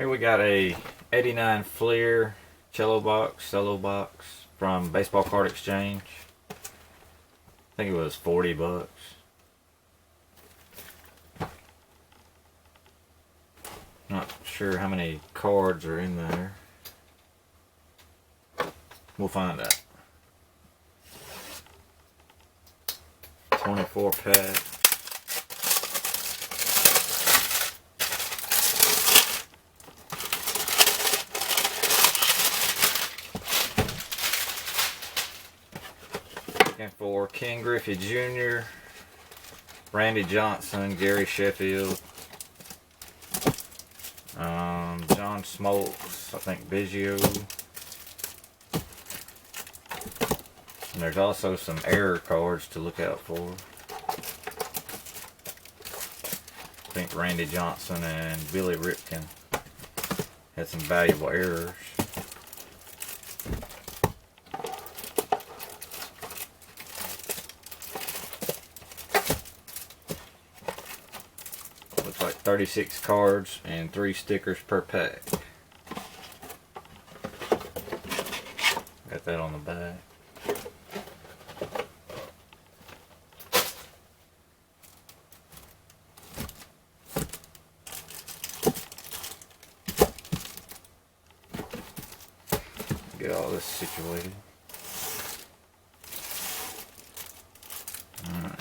Here we got a 89 Fleer cello box, solo box from Baseball Card Exchange. I think it was 40 bucks. Not sure how many cards are in there. We'll find out. 24 pack. Looking for Ken Griffey Jr., Randy Johnson, Gary Sheffield, John Smoltz, I think Biggio. And there's also some error cards to look out for. I think Randy Johnson and Billy Ripken had some valuable errors. Looks like 36 cards and 3 stickers per pack. Got that on the back. Get all this situated. Alright.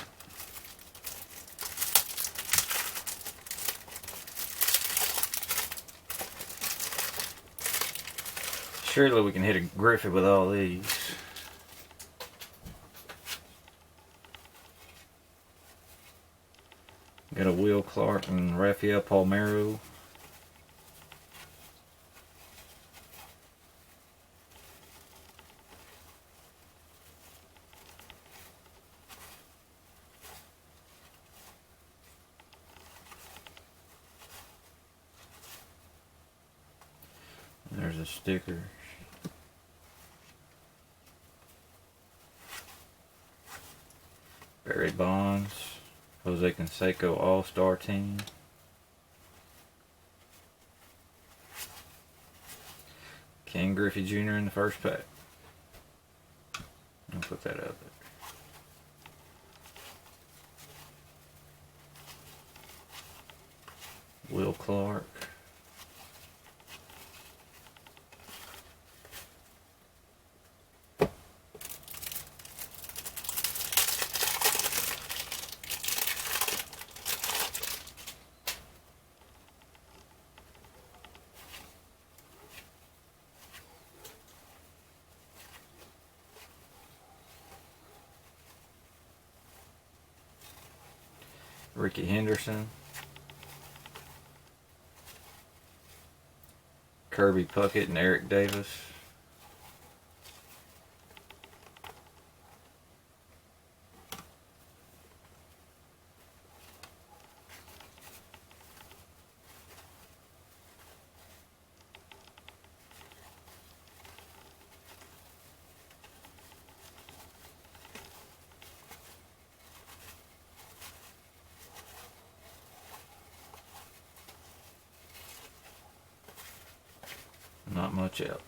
Surely we can hit a Griffey with all these. Got a Will Clark and Rafael Palmeiro. There's a sticker. Barry Bonds, Jose Canseco All-Star Team. Ken Griffey Jr. in the first pack. I'll put that out there. Will Clark. Ricky Henderson, Kirby Puckett and Eric Davis, not much else.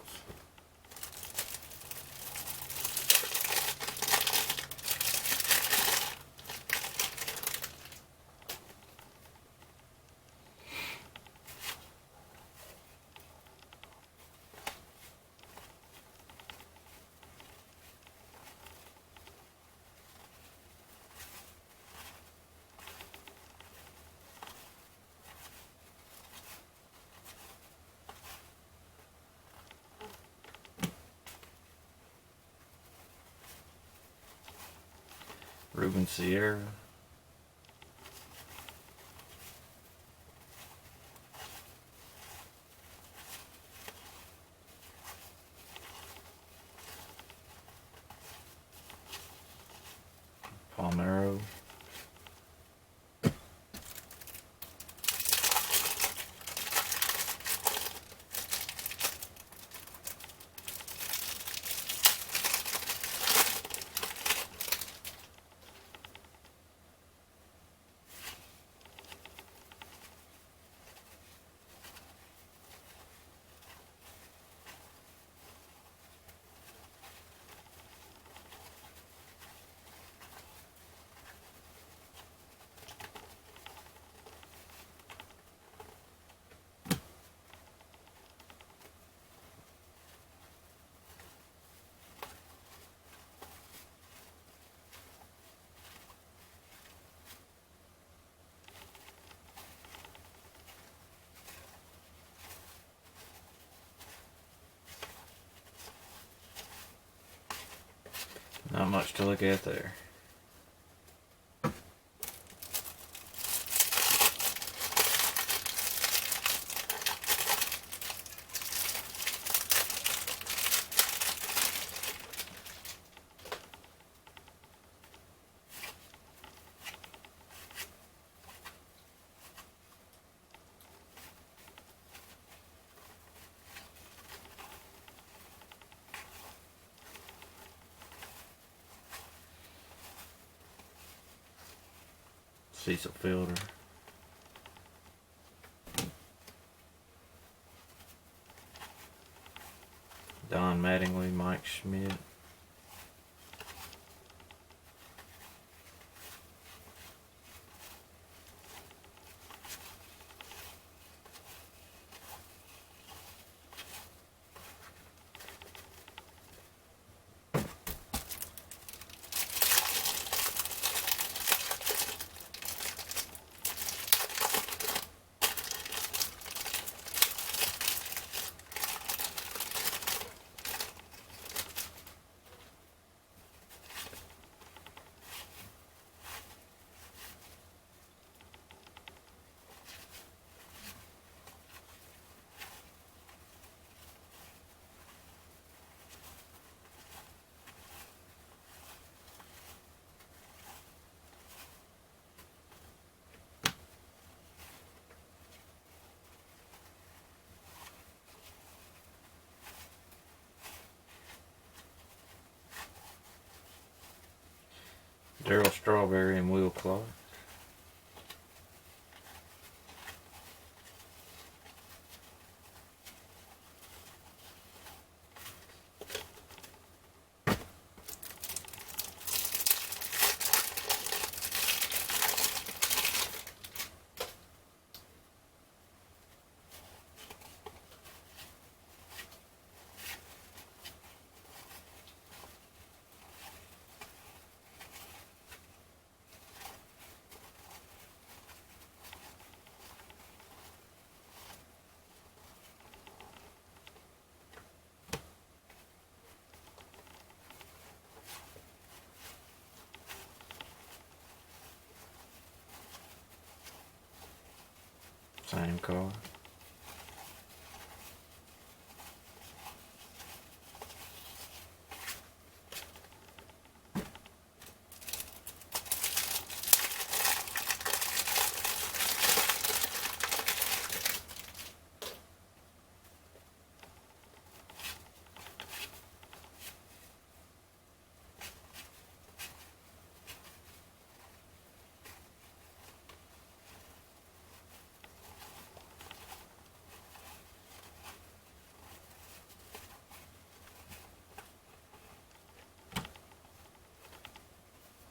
Ruben Sierra, Palmeiro, Not much to look at there. Cecil Fielder. Don Mattingly, Mike Schmidt. Darryl Strawberry and Will Clark. Same card.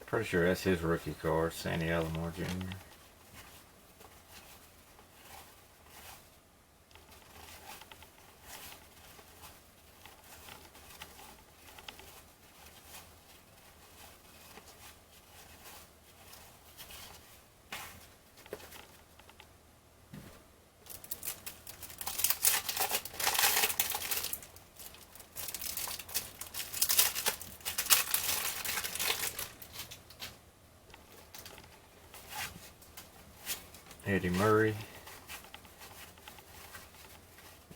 Pretty sure that's his rookie card, Sandy Alomar Jr. Eddie Murray,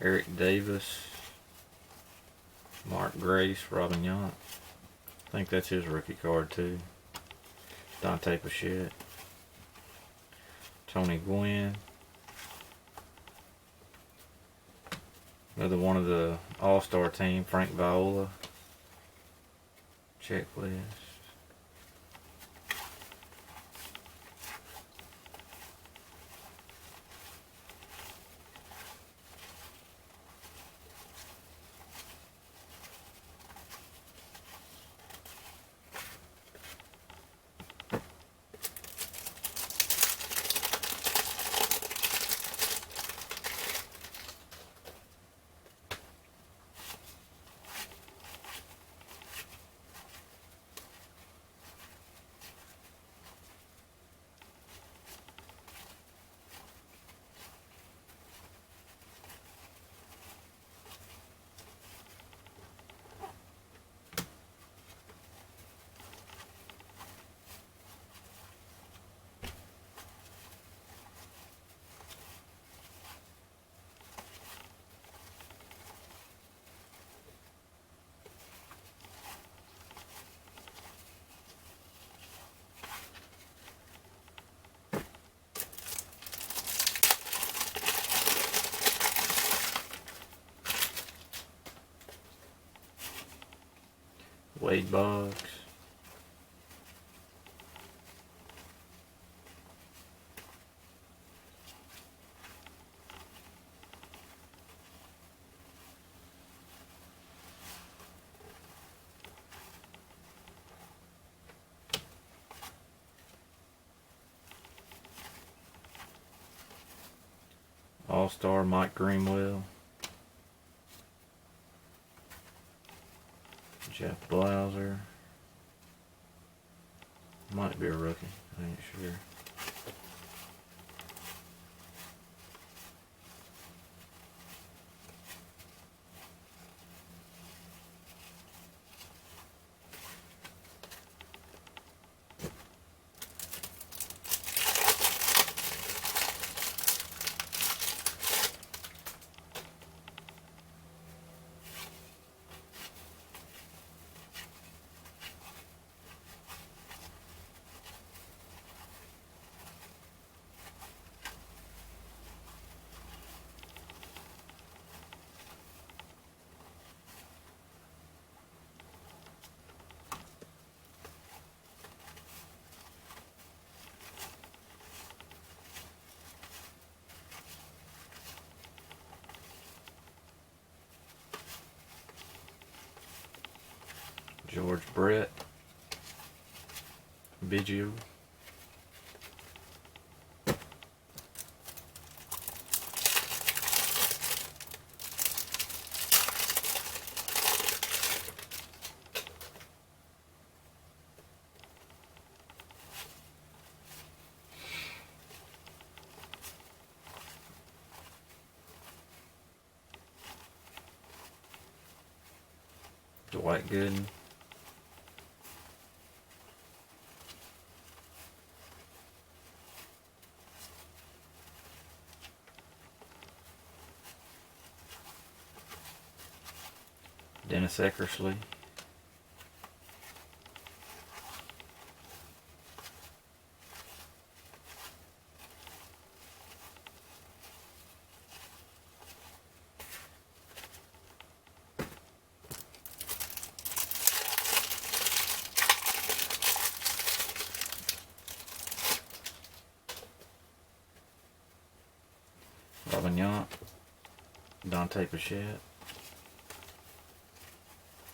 Eric Davis, Mark Grace, Robin Yount. I think that's his rookie card too. Dante Bichette, Tony Gwynn. Another one of the All-Star team, Frank Viola. Checklist. Wade Boggs. All-Star Mike Greenwell. Jeff Blauser. Might be a rookie. I ain't sure. George Brett. Biggio. Dwight Gooden. Dennis Eckersley. Robin Yount. Dante Bichette.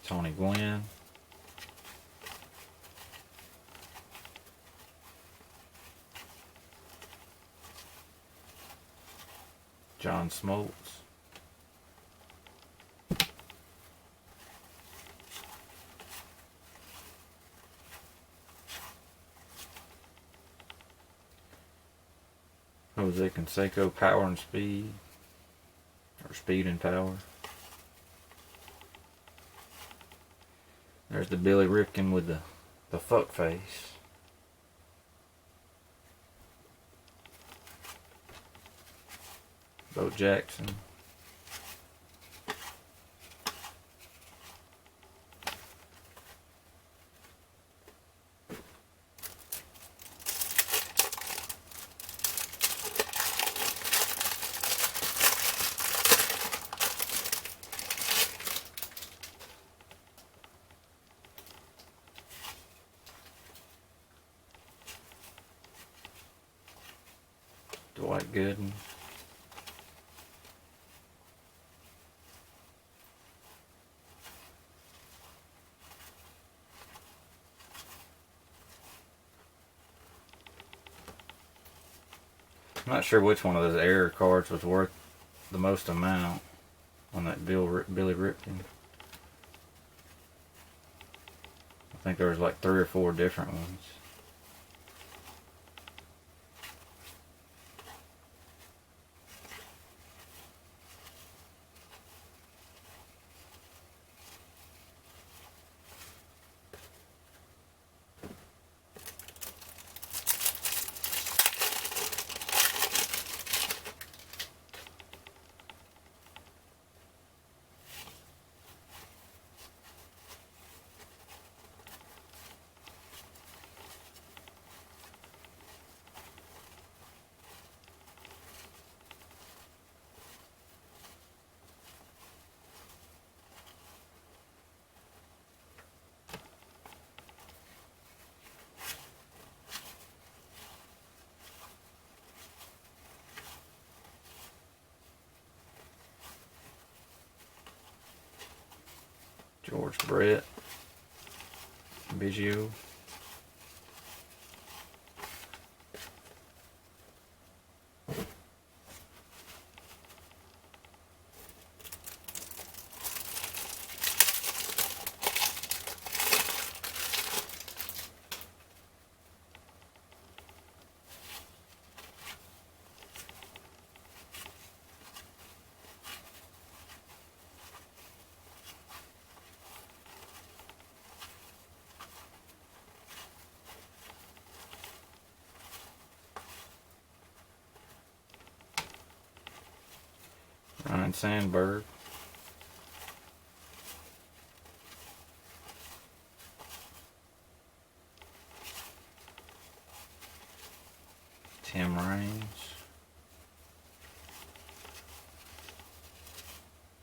Tony Gwynn. John Smoltz. Jose Canseco, Power and Speed. Or Speed and Power. There's the Billy Ripken with the fuck face. Bo Jackson. Dwight Gooden. I'm not sure which one of those error cards was worth the most amount on that Billy Ripken. I think there was like 3 or 4 different ones. George Brett. Biggio. Ryan Sandberg. Tim Raines.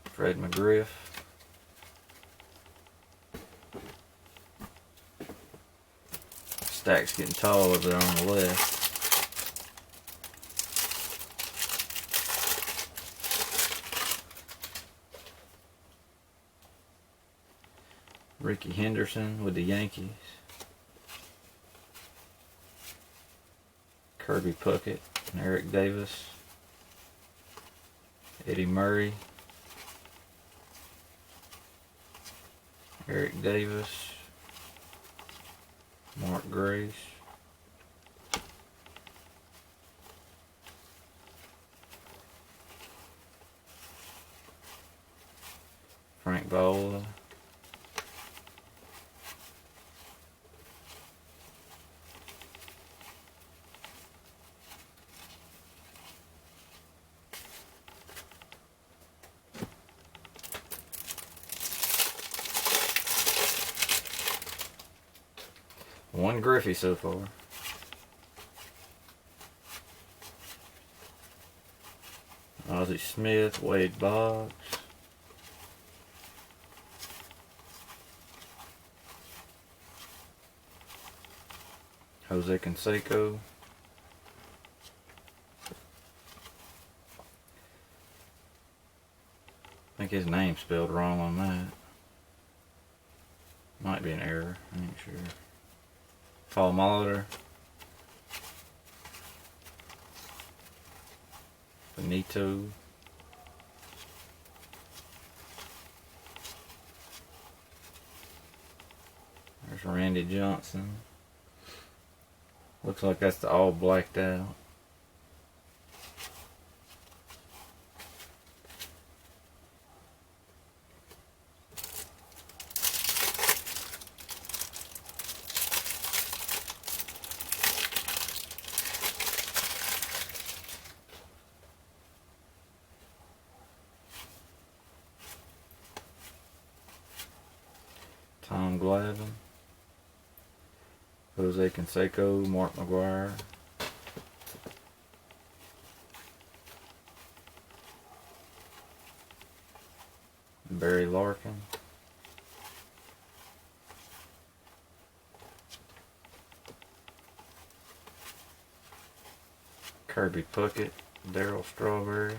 Fred McGriff. Stack's getting tall over there on the left. Ricky Henderson with the Yankees. Kirby Puckett and Eric Davis. Eddie Murray. Eric Davis. Mark Grace. Frank Viola. One Griffey so far. Ozzie Smith, Wade Boggs. Jose Canseco. I think his name's spelled wrong on that. Might be an error, I ain't sure. Paul Molitor. Benito. There's Randy Johnson. Looks like that's the all blacked out. Tom Glavine. Jose Canseco, Mark McGwire. Barry Larkin. Kirby Puckett, Darryl Strawberry.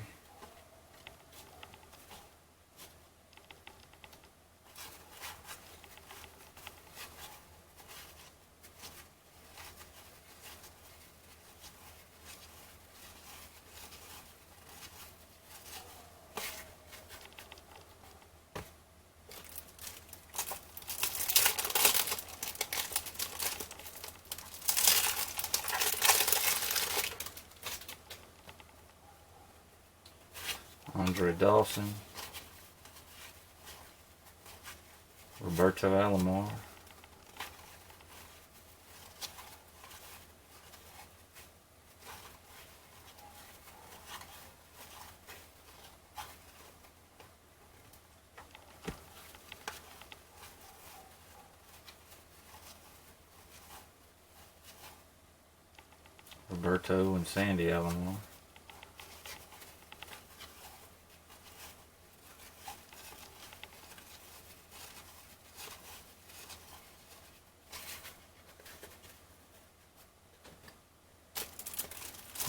Andre Dawson. Roberto Alomar. Roberto and Sandy Alomar.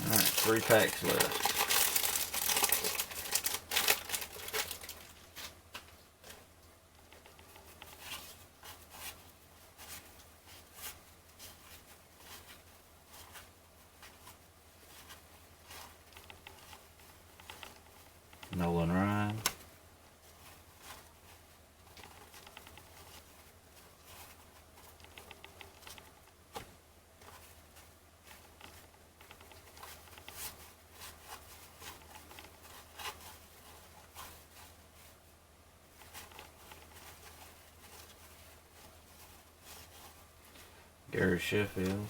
Alright, 3 packs left. Nolan Ryan. Gary Sheffield.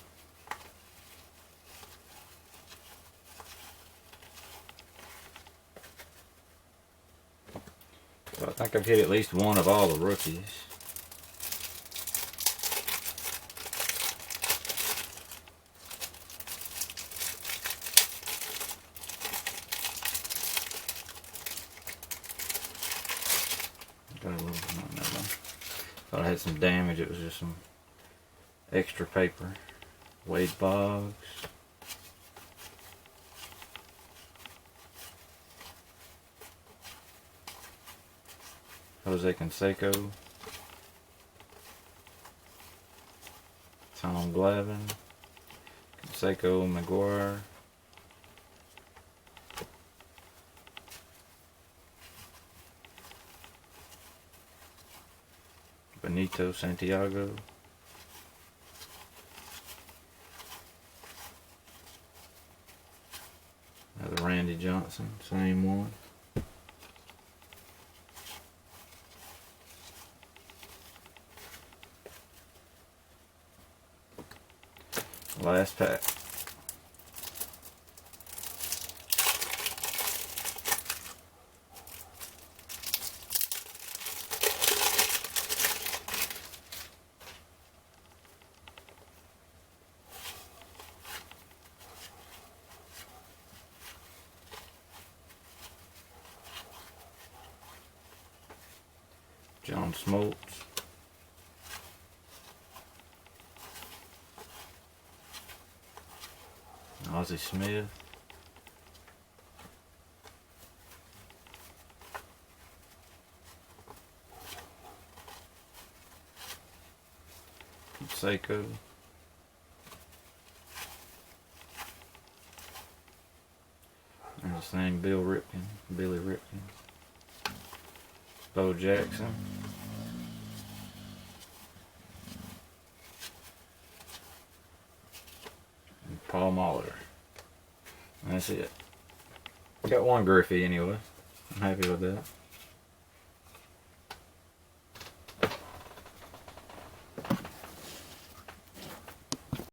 So I think I've hit at least one of all the rookies. Got a little bit, no, never mind. Thought I had some damage. It was just some extra paper. Wade Boggs. Jose Canseco. Tom Glavine. Canseco, McGuire. Benito Santiago. Another Randy Johnson, same one. Last pack. John Smoltz. Ozzie Smith. Seiko. There's his name, Billy Ripken. Bo Jackson. And Paul Molitor. That's it. Got one Griffey anyway. I'm happy with that.